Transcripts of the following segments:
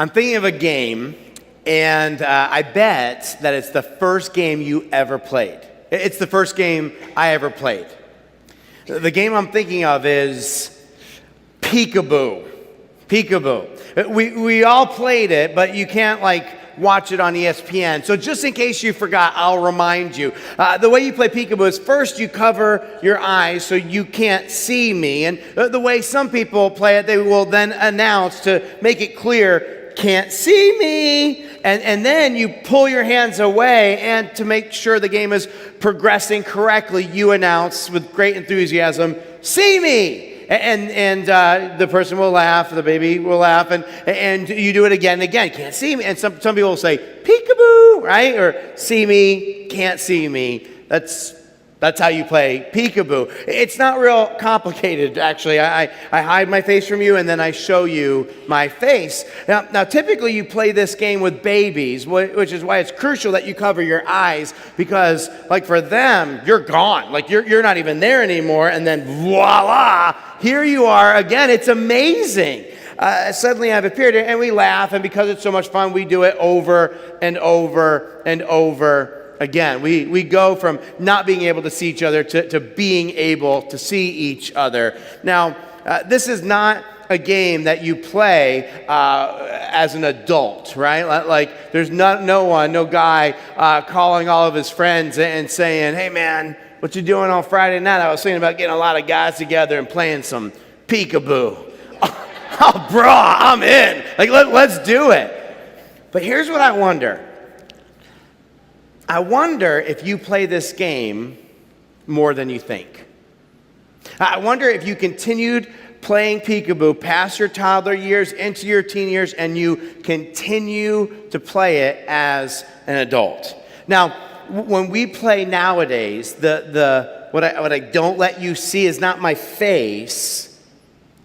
I'm thinking of a game, and I bet that it's the first game you ever played. It's the first game I ever played. The game I'm thinking of is Peekaboo. Peekaboo. We all played it, but you can't watch it on ESPN. So just in case you forgot, I'll remind you. The way you play peekaboo is first you cover your eyes so you can't see me. And the way some people play it, they will then announce to make it clear, can't see me. And then you pull your hands away, and to make sure the game is progressing correctly, you announce with great enthusiasm, see me. And the person will laugh, the baby will laugh, and you do it again and again. Can't see me. And some people will say, peekaboo, right? Or see me, can't see me. That's how you play peekaboo. It's not real complicated, actually. I hide my face from you, and then I show you my face. Now, typically you play this game with babies, which is why it's crucial that you cover your eyes, because for them, you're gone. You're not even there anymore, and then voila, here you are again. It's amazing. Suddenly I've appeared, and we laugh, and because it's so much fun, we do it over and over and over again. We go from not being able to see each other to being able to see each other. Now, this is not a game that you play as an adult, right? There's no guy calling all of his friends and saying, hey man, what you doing on Friday night? I was thinking about getting a lot of guys together and playing some peekaboo. Oh, bro, I'm in. Let's do it. But here's what I wonder. I wonder if you play this game more than you think. I wonder if you continued playing peekaboo past your toddler years, into your teen years, and you continue to play it as an adult. Now, when we play nowadays, what I don't let you see is not my face,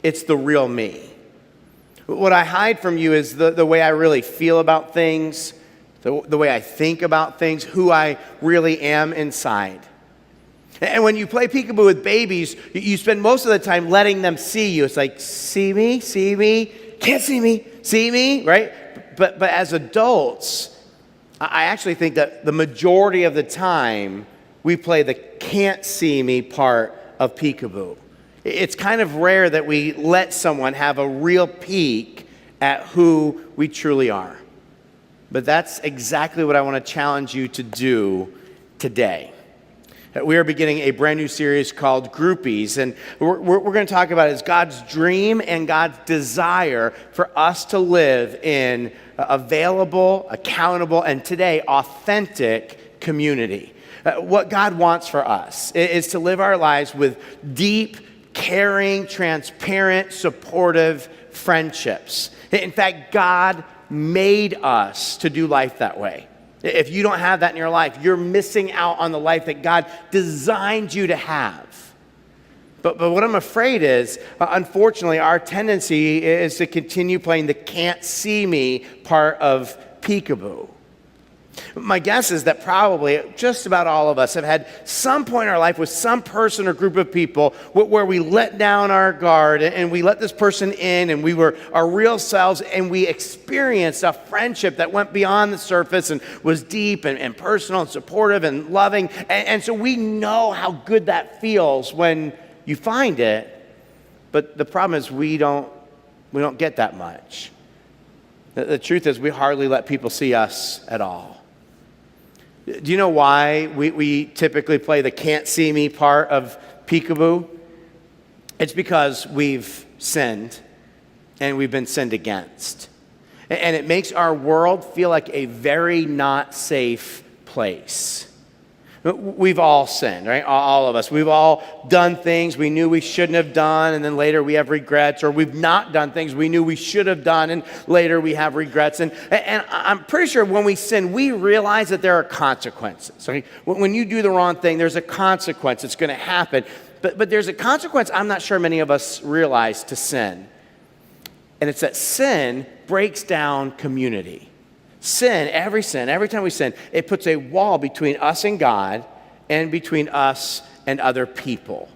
it's the real me. What I hide from you is the way I really feel about things, the way I think about things, who I really am inside. And when you play peekaboo with babies, you spend most of the time letting them see you. It's like, see me, can't see me, right? But as adults, I actually think that the majority of the time, we play the can't see me part of peekaboo. It's kind of rare that we let someone have a real peek at who we truly are. But that's exactly what I want to challenge you to do today. We are beginning a brand new series called Groupies, and we're going to talk about it as God's dream and God's desire for us to live in available, accountable, and today authentic community. What God wants for us is to live our lives with deep, caring, transparent, supportive friendships. In fact, God made us to do life that way. If you don't have that in your life, you're missing out on the life that God designed you to have. But what I'm afraid is, unfortunately, our tendency is to continue playing the can't see me part of peekaboo. My guess is that probably just about all of us have had some point in our life with some person or group of people where we let down our guard and we let this person in and we were our real selves and we experienced a friendship that went beyond the surface and was deep and personal and supportive and loving. And so we know how good that feels when you find it, but the problem is we don't get that much. The truth is we hardly let people see us at all. Do you know why we typically play the can't see me part of peekaboo? It's because we've sinned and we've been sinned against. And it makes our world feel like a very not safe place. We've all sinned, right? All of us. We've all done things we knew we shouldn't have done, and then later we have regrets, or we've not done things we knew we should have done, and later we have regrets. And I'm pretty sure when we sin, we realize that there are consequences. Right? When you do the wrong thing, there's a consequence. It's going to happen. But there's a consequence I'm not sure many of us realize to sin. And it's that sin breaks down community. Sin, every time we sin, it puts a wall between us and God and between us and other people.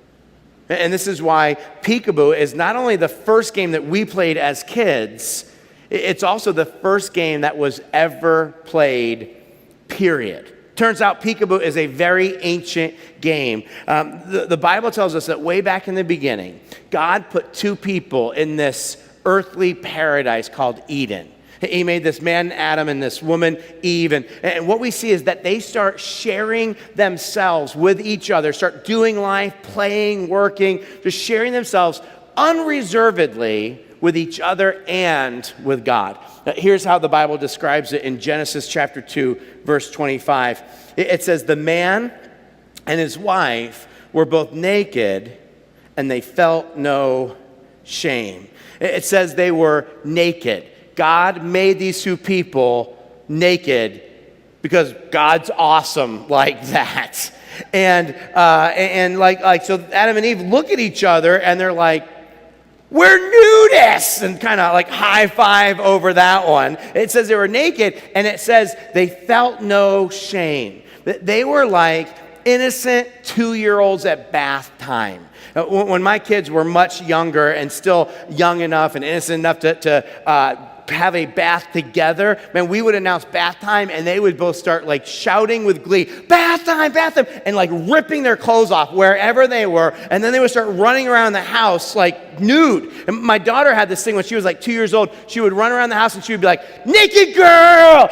And this is why peekaboo is not only the first game that we played as kids, It's also the first game that was ever played, period. Turns out peekaboo is a very ancient game. The Bible tells us that way back in the beginning, God put two people in this earthly paradise called Eden. He made this man, Adam, and this woman, Eve. And what we see is that they start sharing themselves with each other, start doing life, playing, working, just sharing themselves unreservedly with each other and with God. Here's how the Bible describes it in Genesis chapter 2, verse 25. It says, the man and his wife were both naked, and they felt no shame. It says they were naked. God made these two people naked because God's awesome like that. And like so Adam and Eve look at each other and they're like, we're nudists, and kind of like high five over that one. It says they were naked, and it says they felt no shame. They were like innocent 2-year-olds at bath time. When my kids were much younger and still young enough and innocent enough to have a bath together, man, we would announce bath time and they would both start like shouting with glee, bath time, and like ripping their clothes off wherever they were. And then they would start running around the house like nude. And my daughter had this thing when she was like 2 years old. She would run around the house and she would be like, naked girl,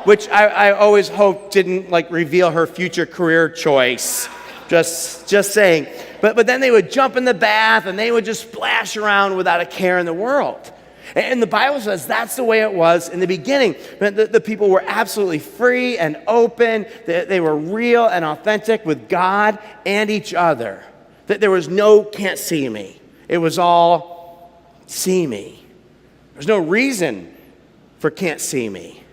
which I always hoped didn't like reveal her future career choice. Just saying. But then they would jump in the bath and they would just splash around without a care in the world. And the Bible says that's the way it was in the beginning. The people were absolutely free and open. They were real and authentic with God and each other. That there was no can't see me. It was all see me. There's no reason for can't see me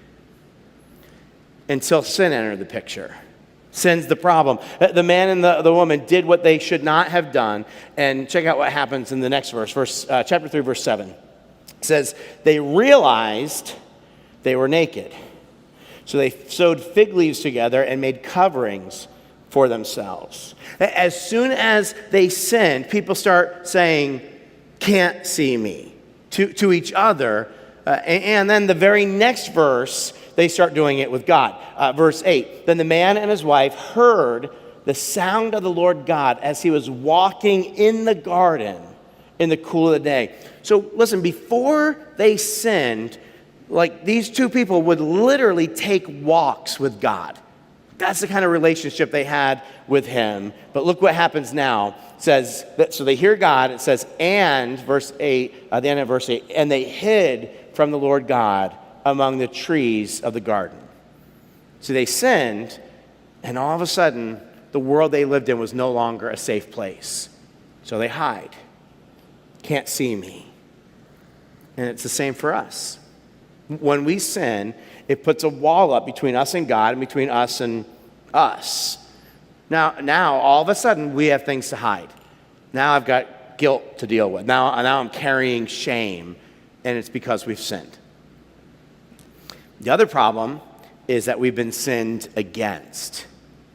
until sin entered the picture. Sin's the problem. The man and the woman did what they should not have done. And check out what happens in the next verse, chapter 3, verse 7. It says, they realized they were naked. So they sewed fig leaves together and made coverings for themselves. As soon as they sinned, people start saying, can't see me, to each other. And then the very next verse, they start doing it with God. Verse 8, then the man and his wife heard the sound of the Lord God as he was walking in the garden in the cool of the day. So listen, before they sinned, like these two people would literally take walks with God. That's the kind of relationship they had with him. But look what happens now. It says, that, so they hear God. It says, and, verse 8, at the end of verse 8, and they hid from the Lord God among the trees of the garden. So they sinned, and all of a sudden, the world they lived in was no longer a safe place. So they hide. Can't see me. And it's the same for us. When we sin, it puts a wall up between us and God and between us and us. Now all of a sudden, we have things to hide. Now I've got guilt to deal with. Now I'm carrying shame, and it's because we've sinned. The other problem is that we've been sinned against.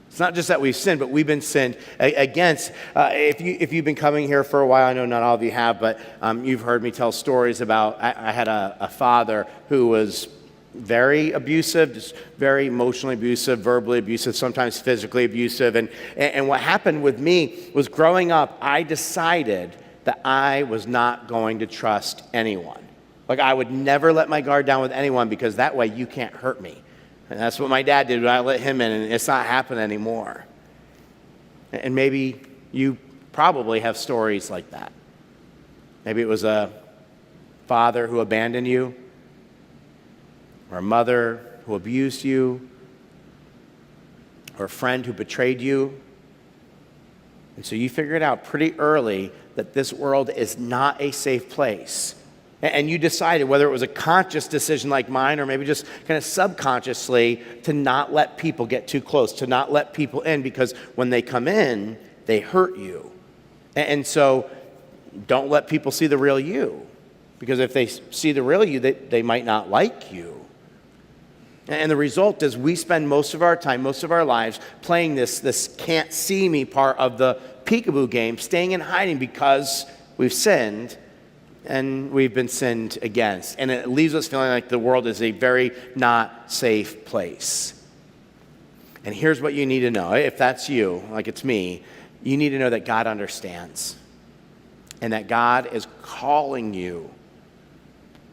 It's not just that we've sinned, but we've been sinned against. If you've been coming here for a while, I know not all of you have, but you've heard me tell stories about, I had a father who was very abusive, just very emotionally abusive, verbally abusive, sometimes physically abusive. And what happened with me was growing up, I decided that I was not going to trust anyone. Like I would never let my guard down with anyone because that way you can't hurt me. And that's what my dad did when I let him in, and it's not happening anymore. And maybe you probably have stories like that. Maybe it was a father who abandoned you, or a mother who abused you, or a friend who betrayed you. And so you figured out pretty early that this world is not a safe place. And you decided, whether it was a conscious decision like mine or maybe just kind of subconsciously, to not let people get too close, to not let people in, because when they come in, they hurt you. And so don't let people see the real you, because if they see the real you, they might not like you. And the result is we spend most of our time, most of our lives playing this can't see me part of the peekaboo game, staying in hiding because we've sinned. and we've been sinned against. And it leaves us feeling like the world is a very not safe place. And here's what you need to know. If that's you, like it's me, you need to know that God understands and that God is calling you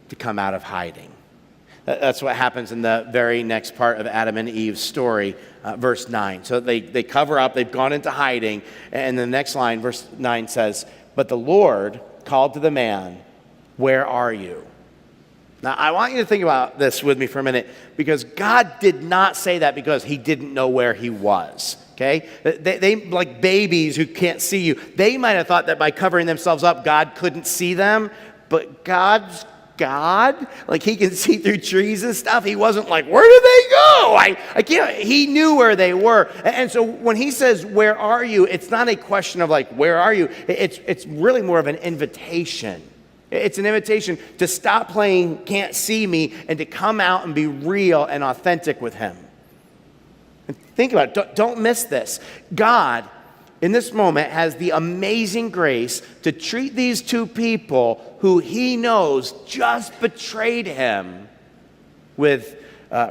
to come out of hiding. That's what happens in the very next part of Adam and Eve's story, verse 9. So they cover up, they've gone into hiding, and the next line, verse 9 says, "But the Lord called to the man, 'Where are you?'" Now, I want you to think about this with me for a minute, because God did not say that because he didn't know where he was, okay? They like babies who can't see you, they might have thought that by covering themselves up, God couldn't see them, but God's God, like he can see through trees and stuff. He wasn't like, where did they go? I can't. He knew where they were. And so when he says, "Where are you?" it's not a question of like, where are you? It's really more of an invitation. It's an invitation to stop playing can't see me and to come out and be real and authentic with him. And think about it. Don't miss this. God, in this moment, has the amazing grace to treat these two people who he knows just betrayed him with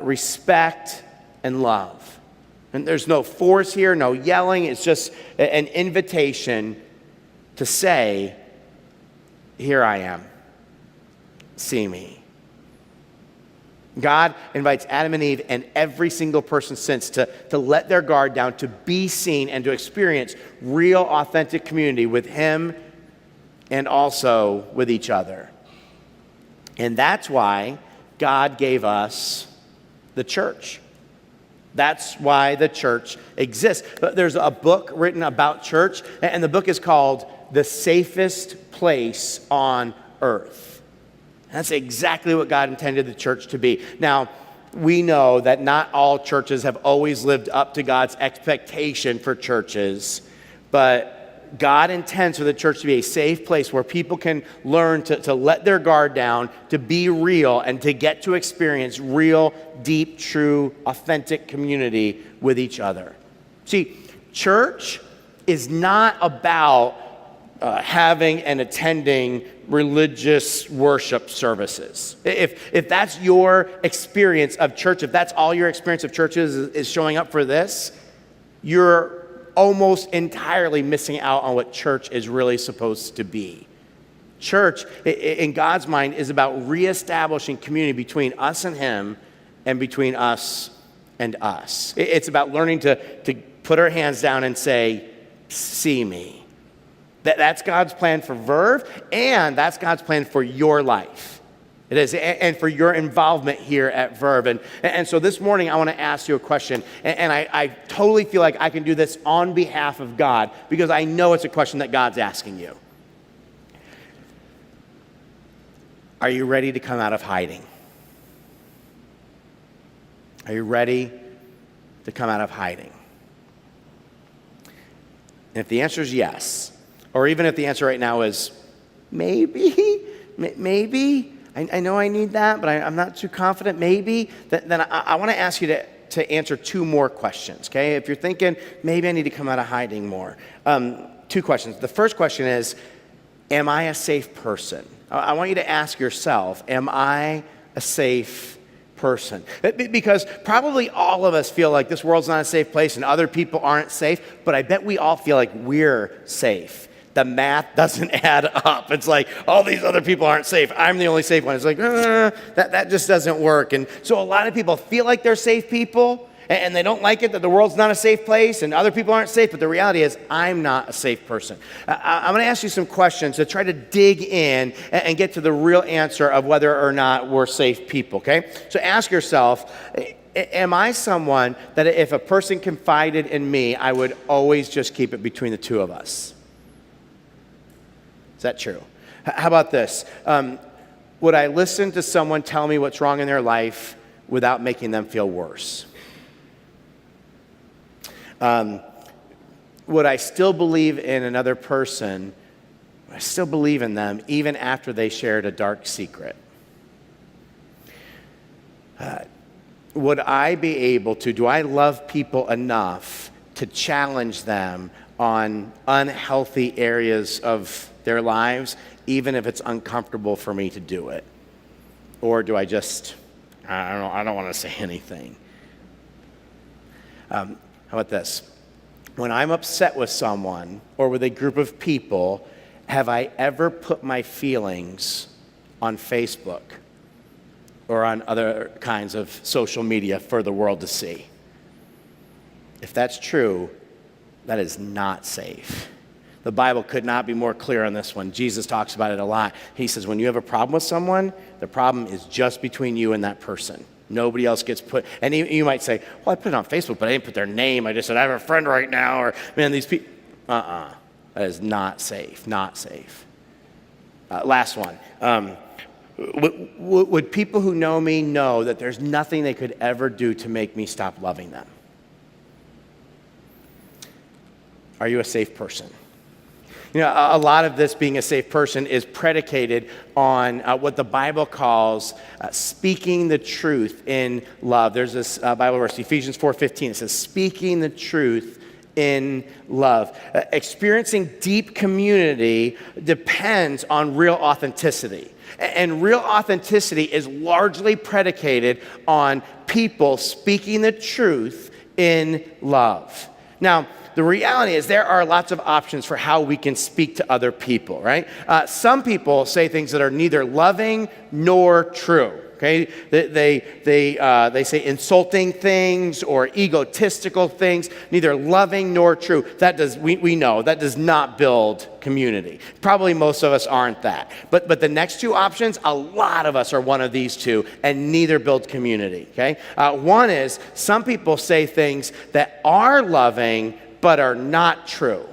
respect and love. And there's no force here, no yelling. It's just an invitation to say, "Here I am. See me." God invites Adam and Eve and every single person since to let their guard down, to be seen, and to experience real, authentic community with him and also with each other. And that's why God gave us the church. That's why the church exists. But there's a book written about church, and the book is called "The Safest Place on Earth." That's exactly what God intended the church to be. Now, we know that not all churches have always lived up to God's expectation for churches, but God intends for the church to be a safe place where people can learn to let their guard down, to be real, and to get to experience real, deep, true, authentic community with each other. See, church is not about having and attending religious worship services. If that's your experience of church, if that's all your experience of church is showing up for this, you're almost entirely missing out on what church is really supposed to be. Church, in God's mind, is about reestablishing community between us and him and between us and us. It's about learning to put our hands down and say, "See me." That's God's plan for Verve, and that's God's plan for your life. It is, and for your involvement here at Verve. And so this morning, I want to ask you a question, and I totally feel like I can do this on behalf of God, because I know it's a question that God's asking you. Are you ready to come out of hiding? Are you ready to come out of hiding? And if the answer is yes, or even if the answer right now is maybe, I know I need that, but I'm not too confident, maybe, then I want to ask you to answer two more questions, okay? If you're thinking, maybe I need to come out of hiding more. Two questions. The first question is, am I a safe person? I want you to ask yourself, am I a safe person? Because probably all of us feel like this world's not a safe place and other people aren't safe, but I bet we all feel like we're safe. The math doesn't add up. It's like, all these other people aren't safe. I'm the only safe one. It's like, that just doesn't work. And so a lot of people feel like they're safe people, and they don't like it that the world's not a safe place and other people aren't safe. But the reality is, I'm not a safe person. I'm going to ask you some questions to try to dig in and get to the real answer of whether or not we're safe people, okay? So ask yourself, am I someone that if a person confided in me, I would always just keep it between the two of us? Is that true? How about this? Would I listen to someone tell me what's wrong in their life without making them feel worse? Would I still believe in another person? Would I still believe in them even after they shared a dark secret? Would I be able to, do I love people enough to challenge them on unhealthy areas of their lives, even if it's uncomfortable for me to do it? Or do I just, I don't want to say anything? How about this? When I'm upset with someone or with a group of people, have I ever put my feelings on Facebook or on other kinds of social media for the world to see? If that's true, that is not safe. The Bible could not be more clear on this one. Jesus talks about it a lot. He says, when you have a problem with someone, the problem is just between you and that person. Nobody else gets put, and you might say, well, I put it on Facebook, but I didn't put their name. I just said, I have a friend right now, or, man, these people. That is not safe, not safe. Last one. Would people who know me know that there's nothing they could ever do to make me stop loving them? Are you a safe person? You know, a lot of this being a safe person is predicated on what the Bible calls speaking the truth in love. There's this Bible verse, Ephesians 4:15. It says, speaking the truth in love. Experiencing deep community depends on real authenticity. And real authenticity is largely predicated on people speaking the truth in love. Now, the reality is there are lots of options for how we can speak to other people, right? Some people say things that are neither loving nor true, okay? They say insulting things or egotistical things, neither loving nor true. We know that does not build community. Probably most of us aren't that. But the next two options, a lot of us are one of these two, and neither build community, okay? One is some people say things that are loving but are not true.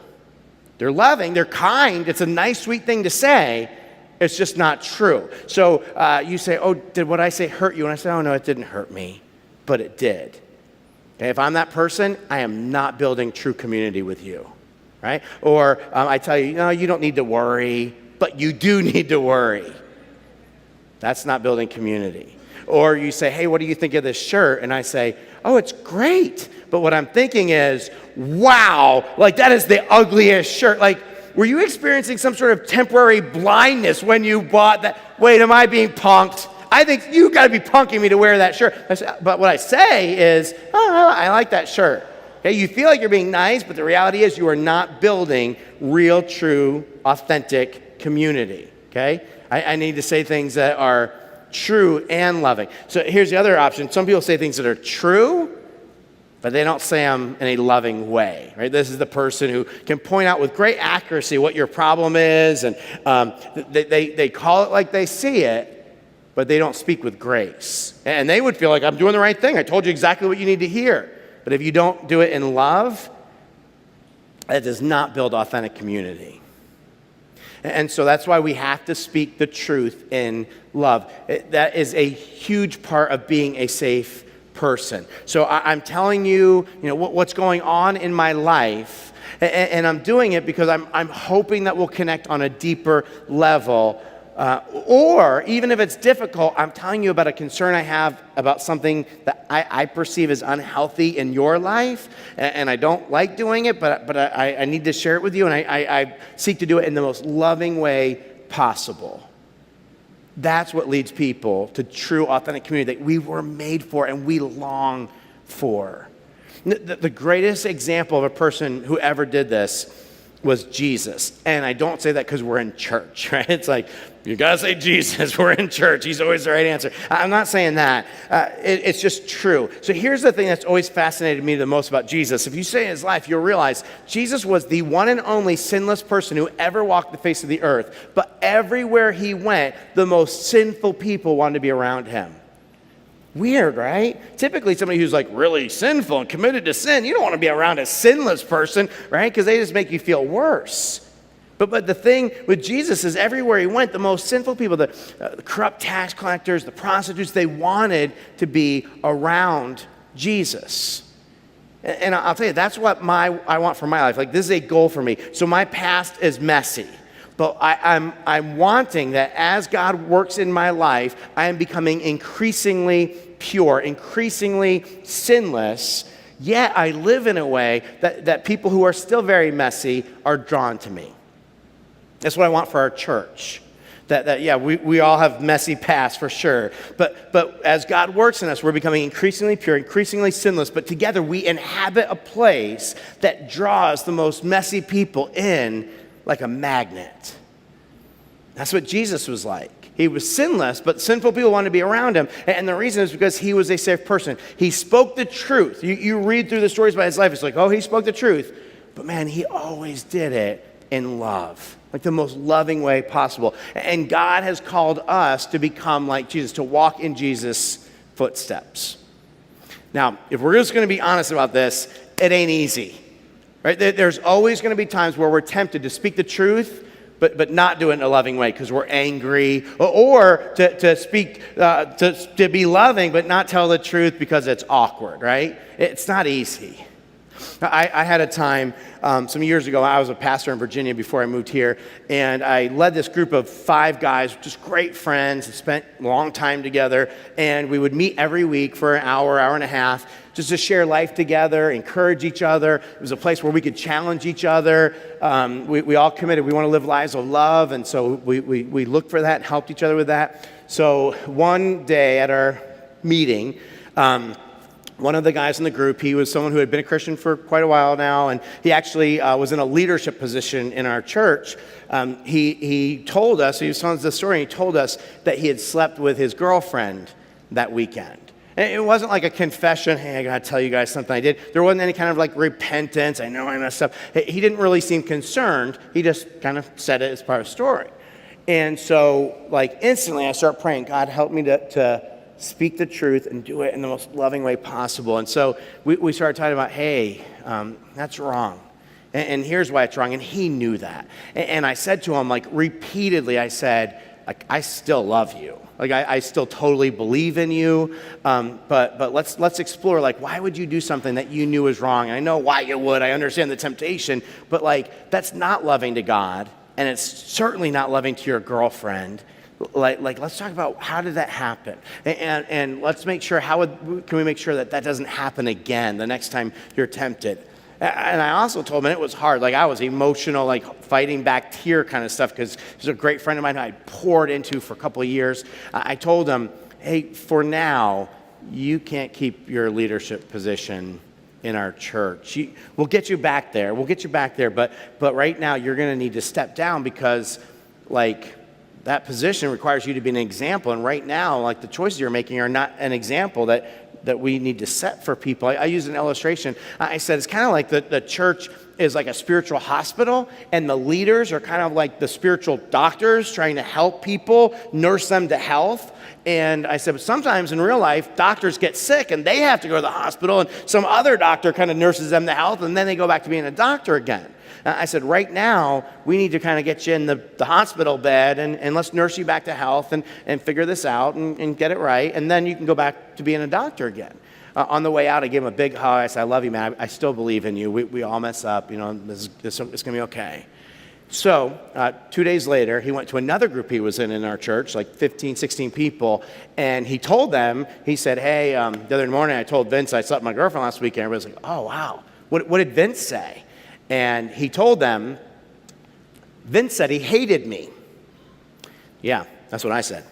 They're loving, they're kind, it's a nice, sweet thing to say, it's just not true. So you say, oh, did what I say hurt you? And I say, oh, no, it didn't hurt me, but it did. Okay, if I'm that person, I am not building true community with you, right? Or I tell you, no, you don't need to worry, but you do need to worry. That's not building community. Or you say, hey, what do you think of this shirt? And I say, oh, it's great. But what I'm thinking is, wow, like that is the ugliest shirt. Like, were you experiencing some sort of temporary blindness when you bought that? Wait, am I being punked? I think you got to be punking me to wear that shirt. But what I say is, oh, I like that shirt. Okay, you feel like you're being nice, but the reality is you are not building real, true, authentic community. Okay, I need to say things that are true and loving. So here's the other option. Some people say things that are true, but they don't say them in a loving way, right? This is the person who can point out with great accuracy what your problem is, and they call it like they see it, but they don't speak with grace. And they would feel like, I'm doing the right thing. I told you exactly what you need to hear. But if you don't do it in love, that does not build authentic community. And so that's why we have to speak the truth in love. That is a huge part of being a safe person. So I'm telling you, what's going on in my life, and I'm doing it because I'm hoping that we'll connect on a deeper level. Or even if it's difficult, I'm telling you about a concern I have about something that I perceive as unhealthy in your life, and I don't like doing it, but I need to share it with you, and I seek to do it in the most loving way possible. That's what leads people to true, authentic community that we were made for and we long for. The greatest example of a person who ever did this was Jesus. And I don't say that because we're in church, right? It's like, you gotta say Jesus, we're in church. He's always the right answer. I'm not saying that. It's just true. So here's the thing that's always fascinated me the most about Jesus. If you say his life, you'll realize Jesus was the one and only sinless person who ever walked the face of the earth. But everywhere he went, the most sinful people wanted to be around him. Weird, right? Typically somebody who's like really sinful and committed to sin, you don't want to be around a sinless person, right? Because they just make you feel worse. But the thing with Jesus is everywhere he went, the most sinful people, the corrupt tax collectors, the prostitutes, they wanted to be around Jesus. And I'll tell you, that's what I want for my life. Like, this is a goal for me. So my past is messy. But I'm wanting that as God works in my life, I am becoming increasingly pure, increasingly sinless, yet I live in a way that people who are still very messy are drawn to me. That's what I want for our church. We all have messy pasts for sure. But as God works in us, we're becoming increasingly pure, increasingly sinless. But together we inhabit a place that draws the most messy people in like a magnet. That's what Jesus was like. He was sinless, but sinful people wanted to be around him. And the reason is because he was a safe person. He spoke the truth. You read through the stories about his life, it's like, oh, he spoke the truth. But man, he always did it in love, like the most loving way possible. And God has called us to become like Jesus, to walk in Jesus' footsteps. Now, if we're just going to be honest about this, it ain't easy, right? There's always going to be times where we're tempted to speak the truth, but not do it in a loving way because we're angry, or to be loving but not tell the truth because it's awkward, right? It's not easy. I had a time some years ago. I was a pastor in Virginia before I moved here, and I led this group of 5 guys, just great friends, and spent a long time together, and we would meet every week for an hour and a half, just to share life together, encourage each other. It was a place where we could challenge each other. We all committed. We want to live lives of love, and so we looked for that and helped each other with that. So one day at our meeting, one of the guys in the group, he was someone who had been a Christian for quite a while now, and he actually was in a leadership position in our church. He told us, he was telling us the story, and he told us that he had slept with his girlfriend that weekend. And it wasn't like a confession, hey, I gotta tell you guys something I did. There wasn't any kind of like repentance, I know I messed up. He didn't really seem concerned. He just kind of said it as part of the story. And so like instantly I start praying, God, help me to speak the truth and do it in the most loving way possible. And so we started talking about, hey, that's wrong. And here's why it's wrong. And he knew that. And I said to him, like repeatedly, I said, like, I still love you. Like, I still totally believe in you. But let's explore, like, why would you do something that you knew was wrong? I know why you would. I understand the temptation. But, like, that's not loving to God. And it's certainly not loving to your girlfriend. Like, let's talk about how did that happen, and let's make sure can we make sure that doesn't happen again the next time you're tempted. And I also told him, and it was hard, like I was emotional, like fighting back tear kind of stuff because he was a great friend of mine who I poured into for a couple of years. I told him, hey, for now, you can't keep your leadership position in our church. We'll get you back there. But right now you're going to need to step down because, like, that position requires you to be an example. And right now, like the choices you're making are not an example that we need to set for people. I use an illustration. I said it's kind of like the church is like a spiritual hospital, and the leaders are kind of like the spiritual doctors trying to help people, nurse them to health. And I said, but sometimes in real life, doctors get sick and they have to go to the hospital, and some other doctor kind of nurses them to health, and then they go back to being a doctor again. I said, right now, we need to kind of get you in the hospital bed and let's nurse you back to health and figure this out and get it right. And then you can go back to being a doctor again. On the way out, I gave him a big hug. I said, I love you, man. I still believe in you. We all mess up. You know, it's going to be okay. So 2 days later, he went to another group he was in our church, like 15, 16 people. And he told them, he said, hey, the other morning I told Vince I slept with my girlfriend last weekend. Everybody's like, oh, wow. What did Vince say? And he told them, Vince said he hated me. Yeah, that's what I said.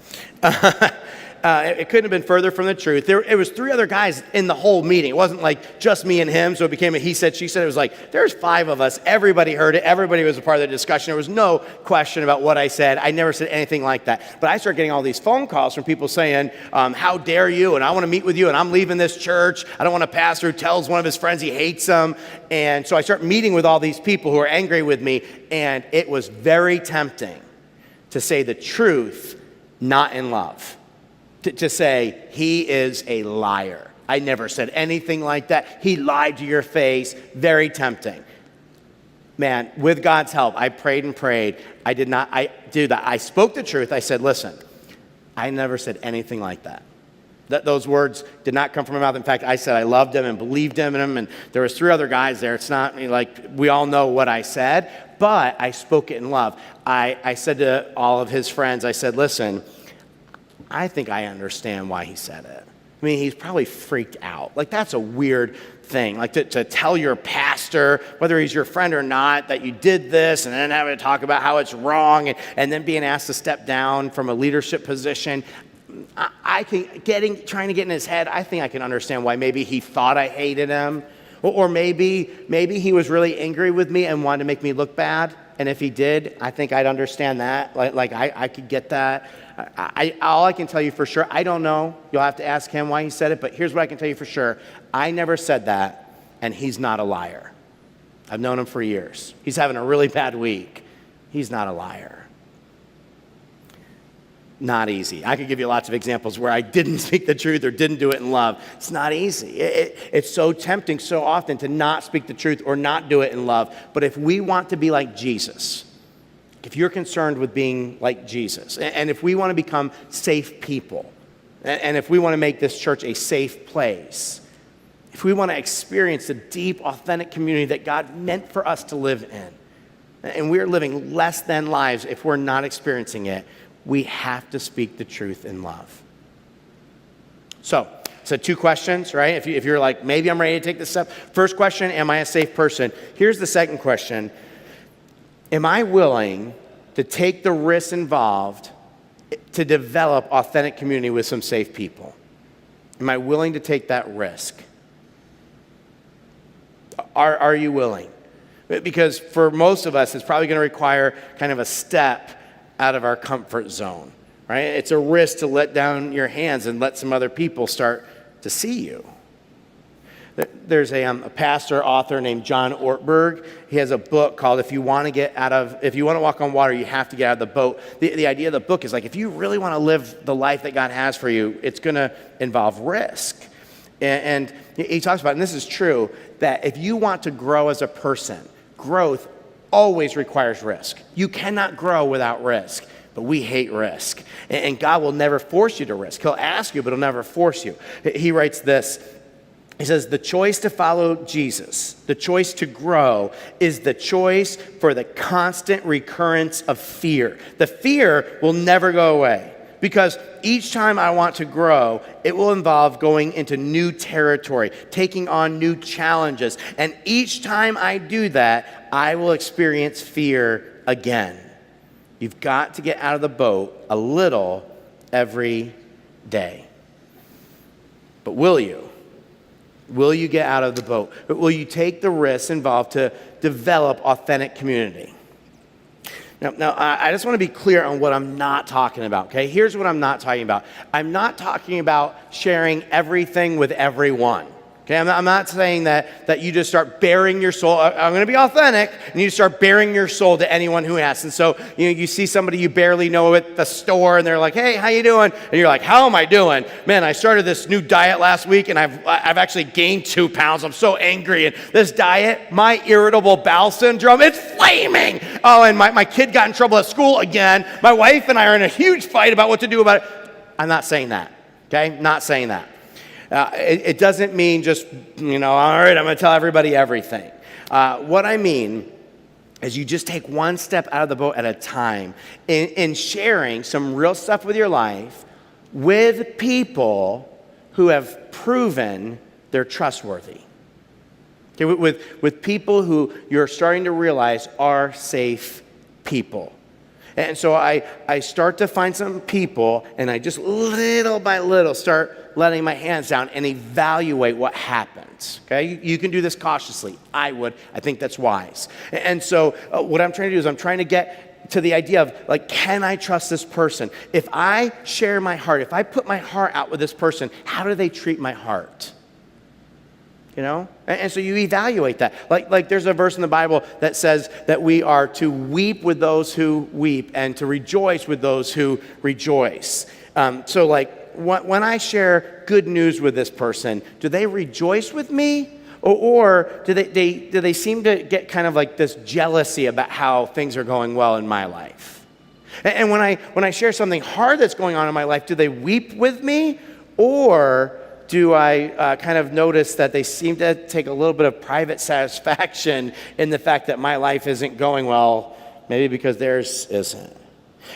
It couldn't have been further from the truth. It was 3 other guys in the whole meeting. It wasn't like just me and him, so it became a he said, she said. It was like, there's 5 of us. Everybody heard it. Everybody was a part of the discussion. There was no question about what I said. I never said anything like that. But I started getting all these phone calls from people saying, how dare you, and I want to meet with you, and I'm leaving this church. I don't want a pastor who tells one of his friends he hates him. And so I start meeting with all these people who are angry with me, and it was very tempting to say the truth, not in love. To say, he is a liar. I never said anything like that. He lied to your face. Very tempting. Man, with God's help, I prayed and prayed. I did not do that. I spoke the truth. I said, listen, I never said anything like that. Those words did not come from my mouth. In fact, I said I loved him and believed in him, and there was 3 other guys there. It's not like we all know what I said, but I spoke it in love. I said to all of his friends, I said, listen, I think I understand why he said it. I mean, he's probably freaked out. Like, that's a weird thing. Like, to tell your pastor, whether he's your friend or not, that you did this, and then having to talk about how it's wrong, and then being asked to step down from a leadership position. Trying to get in his head, I think I can understand why maybe he thought I hated him. Or maybe he was really angry with me and wanted to make me look bad. And if he did, I think I'd understand that. Like I could get that. All I can tell you for sure, I don't know. You'll have to ask him why he said it. But here's what I can tell you for sure. I never said that, and he's not a liar. I've known him for years. He's having a really bad week. He's not a liar. Not easy. I could give you lots of examples where I didn't speak the truth or didn't do it in love. It's not easy. It's so tempting so often to not speak the truth or not do it in love. But if we want to be like Jesus, if you're concerned with being like Jesus, and if we want to become safe people, and if we want to make this church a safe place, if we want to experience the deep, authentic community that God meant for us to live in, and we're living less than lives if we're not experiencing it, we have to speak the truth in love. So 2 questions, right? If you're like, maybe I'm ready to take this step. First question, am I a safe person? Here's the second question. Am I willing to take the risks involved to develop authentic community with some safe people? Am I willing to take that risk? Are you willing? Because for most of us, it's probably going to require kind of a step out of our comfort zone, right? It's a risk to let down your hands and let some other people start to see you. There's a pastor, author named John Ortberg. He has a book called If You Want to Walk on Water, You Have to Get Out of the Boat. The idea of the book is like, if you really want to live the life that God has for you, it's going to involve risk. And he talks about, and this is true, that if you want to grow as a person, growth always requires risk. You cannot grow without risk, but we hate risk. And God will never force you to risk. He'll ask you, but he'll never force you. He writes this. He says, the choice to follow Jesus, the choice to grow, is the choice for the constant recurrence of fear. The fear will never go away, because each time I want to grow, it will involve going into new territory, taking on new challenges. And each time I do that, I will experience fear again. You've got to get out of the boat a little every day. But will you? Will you get out of the boat? But will you take the risks involved to develop authentic community? Now, I just want to be clear on what I'm not talking about, okay? Here's what I'm not talking about. I'm not talking about sharing everything with everyone, okay? I'm not saying that you just start bearing your soul. I'm going to be authentic, and you start bearing your soul to anyone who asks. And so, you see somebody you barely know at the store, and they're like, hey, how you doing? And you're like, how am I doing? Man, I started this new diet last week, and I've actually gained 2 pounds. I'm so angry. And this diet, my irritable bowel syndrome, it's flaming. Oh, and my kid got in trouble at school again. My wife and I are in a huge fight about what to do about it. I'm not saying that, okay? Not saying that. It doesn't mean just, all right, I'm going to tell everybody everything. What I mean is you just take one step out of the boat at a time in sharing some real stuff with your life with people who have proven they're trustworthy. Okay, with people who you're starting to realize are safe people. And so I start to find some people, and I just little by little start letting my hands down and evaluate what happens. Okay, you can do this cautiously. I would. I think that's wise. And so what I'm trying to do is I'm trying to get to the idea of, like, can I trust this person? If I share my heart, if I put my heart out with this person, how do they treat my heart? And so you evaluate that. Like there's a verse in the Bible that says that we are to weep with those who weep and to rejoice with those who rejoice. So when I share good news with this person, do they rejoice with me? Or do they seem to get kind of like this jealousy about how things are going well in my life? And when I share something hard that's going on in my life, do they weep with me? Or do I kind of notice that they seem to take a little bit of private satisfaction in the fact that my life isn't going well, maybe because theirs isn't?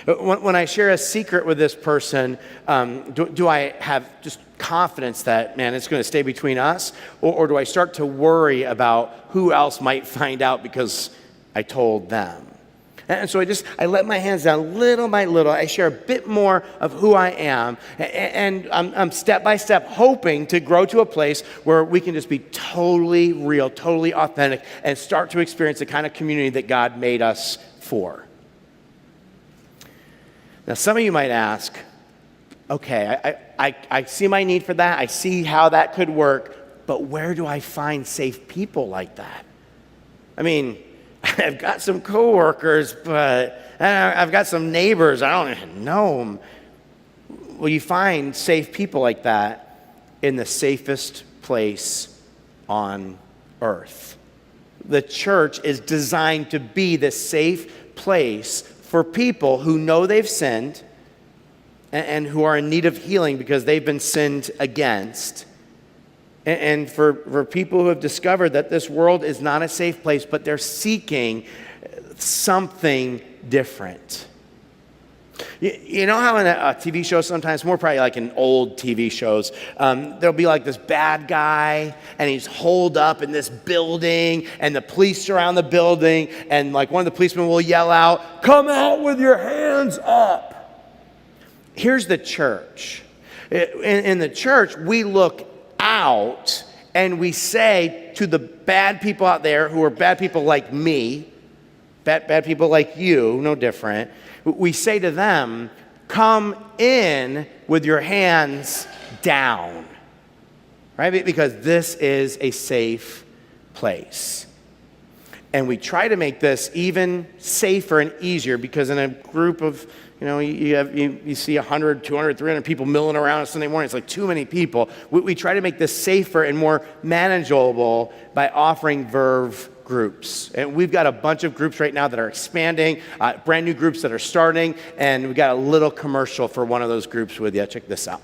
When I share a secret with this person, do I have just confidence that, man, it's going to stay between us? Or do I start to worry about who else might find out because I told them? And so I let my hands down little by little. I share a bit more of who I am. And I'm step by step hoping to grow to a place where we can just be totally real, totally authentic, and start to experience the kind of community that God made us for. Now, some of you might ask, okay, I see my need for that. I see how that could work. But where do I find safe people like that? I mean, I've got some coworkers, but I've got some neighbors. I don't even know them. Well, you find safe people like that in the safest place on earth. The church is designed to be the safe place for people who know they've sinned and who are in need of healing because they've been sinned against. And for people who have discovered that this world is not a safe place, but they're seeking something different. You know how in a TV show sometimes, more probably like in old TV shows, there'll be like this bad guy and he's holed up in this building and the police surround the building and like one of the policemen will yell out, "Come out with your hands up." Here's the church. In the church, we look out and we say to the bad people out there who are bad people like me, bad people like you, no different, we say to them, come in with your hands down, right? Because this is a safe place. And we try to make this even safer and easier because in a group of, you see 100, 200, 300 people milling around on Sunday morning. It's like too many people. We try to make this safer and more manageable by offering Verve groups. And we've got a bunch of groups right now that are expanding, brand new groups that are starting, and we got a little commercial for one of those groups with you. Check this out.